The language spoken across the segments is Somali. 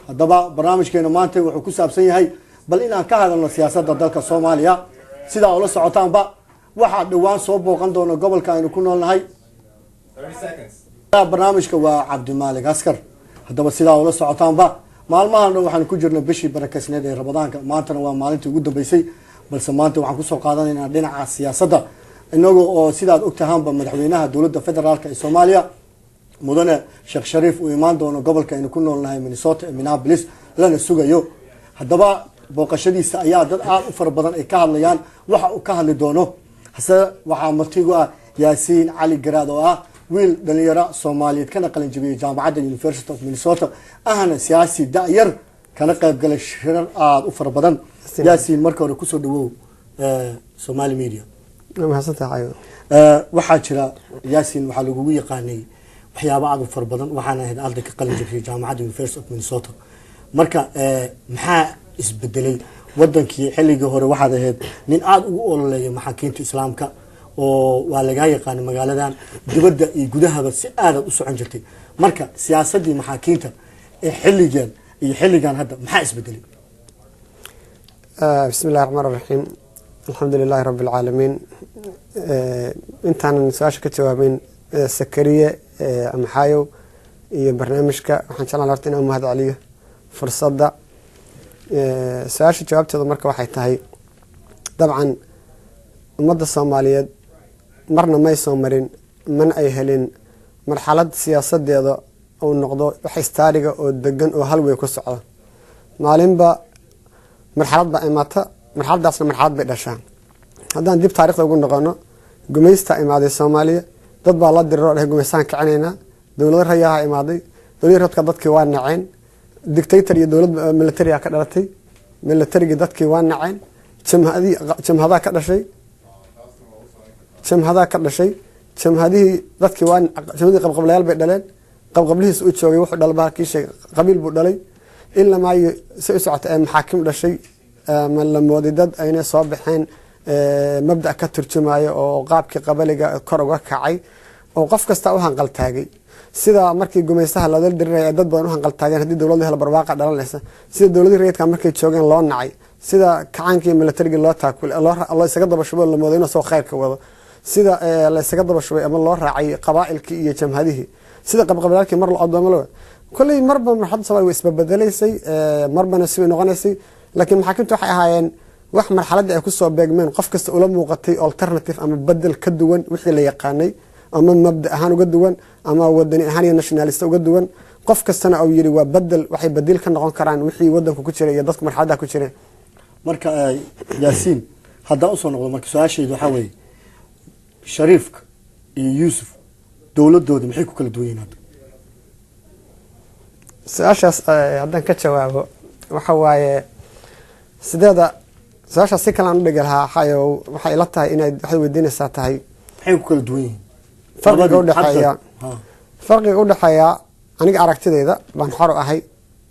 haddaba barnaamijkeena maanta wuxuu ku saabsan yahay bal inaan ka hadalno siyaasadda dalka Soomaaliya sidaa ula socotaanba waxaa dhawaan soo booqan doona gobolka aynu ku noolnahay 30 seconds. barnaamijka waa Cabdimaalig Askar haddaba sidaa ula socotaanba maalmahan waxaan ku jirnay bishii barakaysneed ee Ramadaanka maantana waa maalintii ugu dambeysay balse maanta waxaan ku soo qaadanaynaa dhinaca siyaasadda inagoo oo sidaad ogtahaanba madaxweynaha dowladda federaalka ee Soomaaliya mudane Sheekh Shariif uu imaan doono gobolka aynu ku noolnahay Minnesota Minneapolis lana sugayo haddaba booqashadiisa ayaa dad aad u fara badan ay ka hadlayaan waxa uu ka hadli doono hase waxaa martigu ah Yaasiin Cali Garaad oo ah wiil dhalinyaro Soomaaliyeed kana qalin jabiyay jaamacadda University of Minnesota ahna siyaasi da'yar kana qayb galay shirar aad u fara badan Yaasiin marka hore ku soo dhawow Somali Media mahadsantahay waxaa jira Yaasiin waxa lagu yaqaanay waxyaabo aad u fara badan waxaana ahayd arday ka qalin jabiyay jaamacadda University of Minnesota marka maxaa isbedelay wadankii xilligii hore waxaad ahayd nin aad ugu ololeeya maxaakiimta islaamka oo waa laga yaqaan magaaladan dibadda iyo gudahaba si aad u socon jirtay marka siyaasadii maxaakiimta ee xilligan hadda maxaa isbedelay bismillaahir rahmaanir rahiim alxamdulilaahi rabbil caalamiin intaan su'aasha ka jawaabin sakariye amaxayo iyo barnaamijka waxaan jeclaan lahaa inaan mahad celiyo fursadda su'aasha jawaabteedu marka waxay tahay dabcan ummadda Soomaaliyeed marna may soo marin man ay helin marxalad siyaasadeeda oo noqdo wax istaariga oo degan oo hal way ku socdo maalinba marxaladda imaata marxaladaasna marxalad bay dhashaan haddaan dib taariikhda ugu noqono gumaysta imaaday Soomaaliya dad baa la diriro dhahay gumaysaan kacinayna dawlad rayaha imaaday dawlad radka dadkii waa naceen dictator iyo dawlad military ka dhalatay military dadkii waa naceen jamhada ka dhashay jamhadii dadkii waa jamhadii qabqablayaal bay dhaleen qabqablihiis uu joogay wuxuu dhalbaa kiishay qabiil buu dhalay illa ma ay soo socota ee maxaakim dhashay ma la moodidad ayna soo baxeen mabda ka turjumayo oo qaabkii qabaliga kor uga kacay oo qof kasta u hanqal taagay sida markii gumaystaha la diray dad badan u hanqal taageen hadii dawladda hel barwaaqa dhalanaysa sida dawladda rayidka markay joogeen loo nacay sida kacaankii militariga loo taakul Allah isaga daba shubay la moodayna soo khayrka wado sida la isaga daba shubay ama loo raacay qabaa'ilkii iyo jamhadihi sida qabqabalkii mar la adoomo kulay marba marxalad Soomaaliya way isbedelaysay marbana si noqonaysay laakiin maxaakiimtu waxay ahaayeen wax marxalada ay ku soo beegmeen qof kasta ula muuqatay alternative ama bedel ka duwan wixii la yaqaanay ama mabda ahaan uga duwan ama wadani ahaan iyo nationalist uga duwan qof kastana uu yiri waa bedel waxay bedel ka noqon karaan wixii wadanku ku jiray iyo dadka marxalada ku jiray marka Yaasiin hadda u soo noqdo marka su'aasheedu waxa weeye Shariifka iyo Yusuf dawladooda maxay ku kala duwan yihiin su'aashaas haddaan ka jawaabo waxa waaye sideeda su'aashaas si kale aan u dhigi lahaa waxay ila tahay inay waxay weydiinaysaa tahay maxay ku kala duwan yihiin farqiga u dhaxeeya aniga aragtidayda baan xor u ahay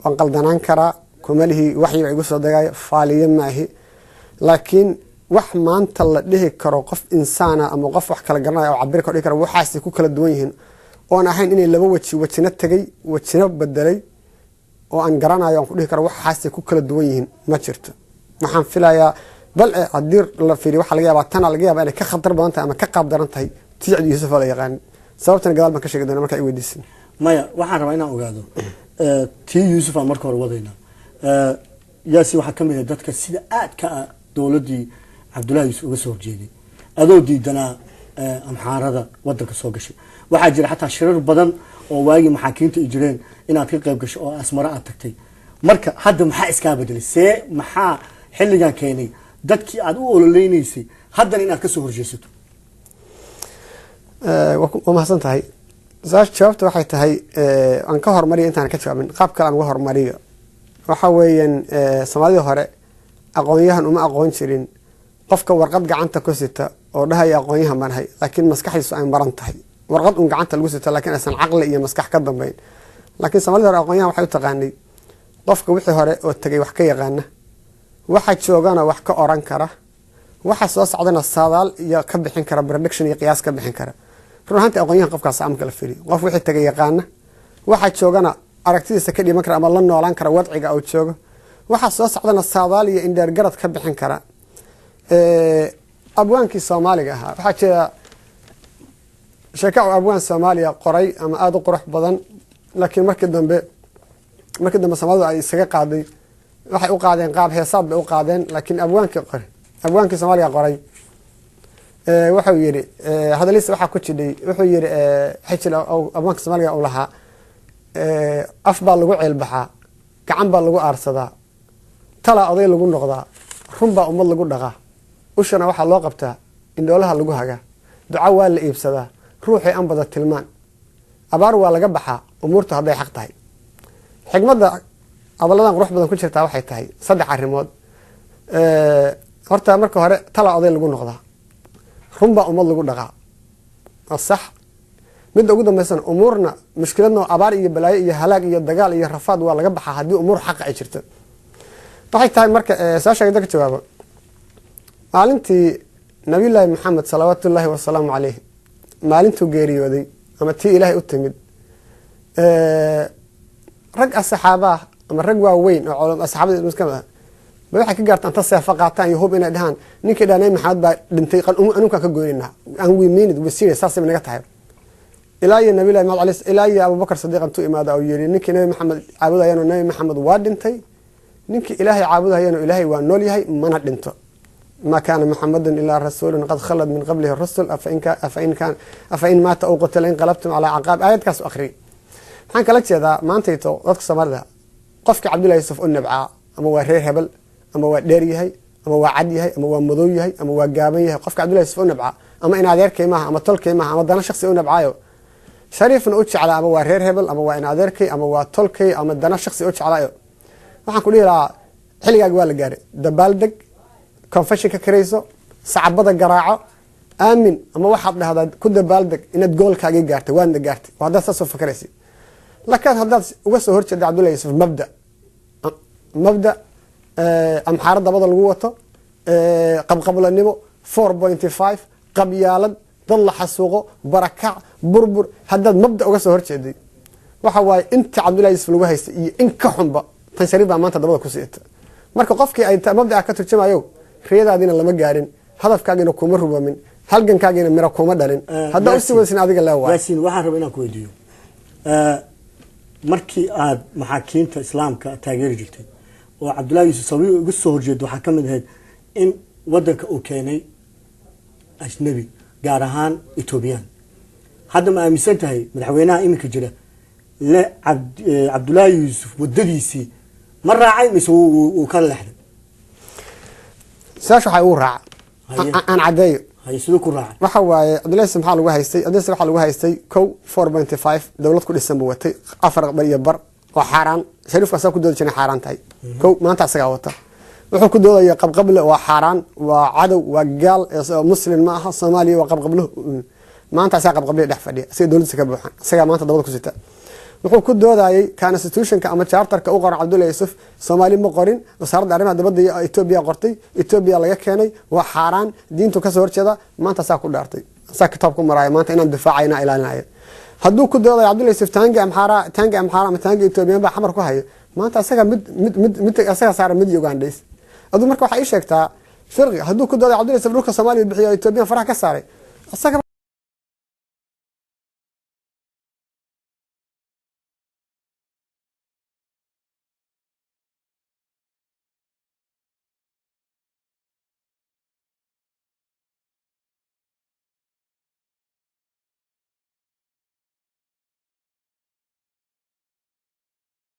waan qaldanaan karaa kumalihi waxyiga igu soo dagayo faaliye maahi laakiin wax maanta la dhihi karo qof insaana ama qof wax kala garanaya oo cabir ka dhigi karo waxaas ku kala duwan yihiin oon ahayn inay laba wajina tagay wajina bedelay oo aan garanayo aan ku dhihi karo waxaas ku kala duwan yihiin ma jirto waxaan filayaa bal haddii la fiiriyo waxa laga yaabaa tan laga yaabaa inay ka khatar badan tahay ama ka qaab daran tahay tiicdi Yusuf la yaqaan sababtan gadaal ma ka sheegi doona marka ay weydiisin maya waxaan rabaa inaan ogaado tii Yusuf aan marka hore wadayna Yaasi waxa kamid ah dadka sida aad ka dawladii Cabdullaahi Yusuf uga soo horjeeday adoo diidana amxaarada wadanka soo gashay waxa jira xataa shirar badan oo waagi maxaakiimta ay jireen inaad ka qayb gasho oo asmara aad tagtay marka hadda maxaa iska bedelay maxaa xilligan keenay dadkii aad u ololeeynaysay hadda inaad ka soo horjeesato waa mahadsan tahay jawaabta waxay tahay aan ka hormariyo intaan ka jawaabin qaab kale aan uga hormariyo waxa weeyaan Soomaalida hore aqoonyahan uma aqoon jirin qofka warqad gacanta ku sita oo dhahay aqoonyahan banahay laakiin maskaxdiisu ay maran tahay warqad gacanta lagu sita laakiin aysan aqli iyo maskax ka dambeyn laakiin Soomaalida hore aqoonyahan waxay u taqaanay qofka wixii hore oo tagay wax ka yaqaana waxa joogana wax ka oran kara waxa soo socdana saadaal iyo ka bixin kara prediction iyo qiyaas ka bixin kara runtii aqoonyahan qofkaas amka la fiiri qof wixii tagay yaqaana waxa joogana aragtidiisa ka dhiman kara ama la noolaan kara wadciga uu joogo. waxaa soo socdana saadaal iyo indheer garad ka bixin kara. abwaankii Soomaaliga ahaa waxaa jira sheeko abwaan Soomaaliya qoray ama aad u qurux badan, laakiin markii dambe Soomaalidu ay isaga qaaday, waxay u qaadeen qaab heesaad bay u qaadeen, laakiin abwaankii Soomaaliga qoray wuxuu yiri hadalkiisa waxa ku jiray, wuxuu yiri xijil abwaanka Soomaaliga uu lahaa af baa lagu ceelbaxaa, gacan baa lagu aarsadaa, tala oday lagu noqdaa, run baa ummad lagu dhaqaa, ushana waxaa loo qabtaa indhoolaha lagu hagaa, duca waa la iibsadaa, ruuxii aan bada tilmaan, abaar waa laga baxaa umuurta hadday xaq tahay. xigmadda adalladan qurux badan ku jirtaa waxay tahay 3 arrimood. horta marka hore tala oday lagu noqdaa, run baa ummad lagu dhaqaa, sax. mid ugu dambaysan umuurna mushkiladna abaar iyo balaayo iyo halaag iyo dagaal iyo rafaad waa laga baxaa haddii umuur xaq ay jirto. waxay tahay marka soo sheegay dadka jawaabo maalintii nabiyullaahi maxamed salawaatullaahi wasalaamu calayhi maalintuu geeriyooday ama tii ilaahay u timid, rag asxaabah ama rag waaweyn oo culum asxaabada muslimada ba waxay ka gaartaan ta seefa qaataan iyo hub inay dhahaan ninkii dhaanay maxamed baa dhintay anunka ka goynina aan we mean it we serious saasay naga tahay. ilaahi nabiyullaahi maxamed alayhi ilaahi abubakar sadiiq intuu imaado oo yiri ninkii nabi maxamed caabudayaan nabi maxamed waa dhintay, ninkii ilaahay caabudayaan ilaahay waa nool yahay mana dhinto. ما كان محمد إلا رسول قد خلد من قبله الرسل أفإن مات أو قتل انقلبتم على عقاب. آيات كاس أخري حان كلا جيدا ما انتيتو dadka Soomaalida qofka Cabdullaahi Yuusuf u nabca ama waa reer hebel ama waa dheer yahay ama waa cad yahay ama waa madow yahay ama waa gaaban yahay, qofka Cabdullaahi Yuusuf u nabca ama in adeerkay maaha ama tolkay maaha ama dana shakhsi u nabcaayo, shariifna u jeclaa ama waa reer hebel ama waa in adeerkay ama waa tolkay ama dana shakhsi u jeclaayo. waxaan ku dhiiraa xilligaaga waa la gaaray, dabaaldeg confession ka kareyso, sacabada garaaco, aamin ama waxaad dhahdaa ku dabaaldeg inaad goolkaaga gaartay, waana gaartay. waa dad soo fakaraysi. laakiin haddaad uga soo horjeedo Cabdullaahi Yuusuf mabda amxaar dabada lagu wato, qabqablanimo 4.5 qabyaalad, dad la xasuuqo, barakac, burbur, haddaad mabda uga soo horjeeday waxa waaye inta Cabdullaahi Yuusuf lagu haystay iyo in ka xunba tan shariif baa maanta dabada ku siita. marka qofkii ay mabda ka turjumayo riyadaadina lama gaarin, hadafkaagina kuma rubamin, halgankaagina mira kuma dhalin, hadda u sii wadsin adiga leeyahay. laakiin waxaan rabaa inaan ku weydiiyo markii aad maxaakiimta islaamka taageeri jirtay oo Cabdullaahi Yuusuf sawi uga soo horjeedo waxaa kamid ahayd in wadanka uu keenay ajnabi gaar ahaan Ethiopian. hadda ma aaminsan tahay madaxweynaha iminka jira la Cabdullaahi Yuusuf wadadiisii ma raacay mise uu ka leexday؟ saasha waxa uu raac aan cadeeyo hay sidoo ku raacay waxa waaye Cabdullaahi Yuusuf maxaa lagu haystay? Cabdullaahi waxa lagu haystay 4.5 dawlad ku dhisan buu watay, 4 bar iyo bar oo xaraan, shariifka asaa ku doodi jiray xaraan tahay. maanta asaga wata wuxuu ku doodaya qabqable waa xaraan, waa cadow, waa gaal, muslim ma aha, Soomaaliya waa qabqablo. maanta asaga qabqable dhex fadhiya si dawladda ka buuxan, asaga maanta dawlad ku sita. wuxuu ku doodayay constitutionka ama charterka u qoran Cabdullaahi Yuusuf Soomaali ma qorin, wasaaradda arrimaha dibadda ee Itoobiya qortay, Itoobiya laga keenay, waa xaraan, diintu ka soo horjeeda. maanta saa ku dhaartay, saa kitaab ku maray maanta inaan difaacayna ilaalinayo. hadduu ku doodayo Cabdullaahi Yuusuf taangi amxaara ama taangi Itoobiya baa xamar ku hayo, maanta asaga mid asaga saar mid Ugandays. aduu marka waxa ay sheegtaa firqi hadduu ku doodayo Cabdullaahi Yuusuf dhulka Soomaaliya bixiyo Itoobiya faraha ka saaray, asaga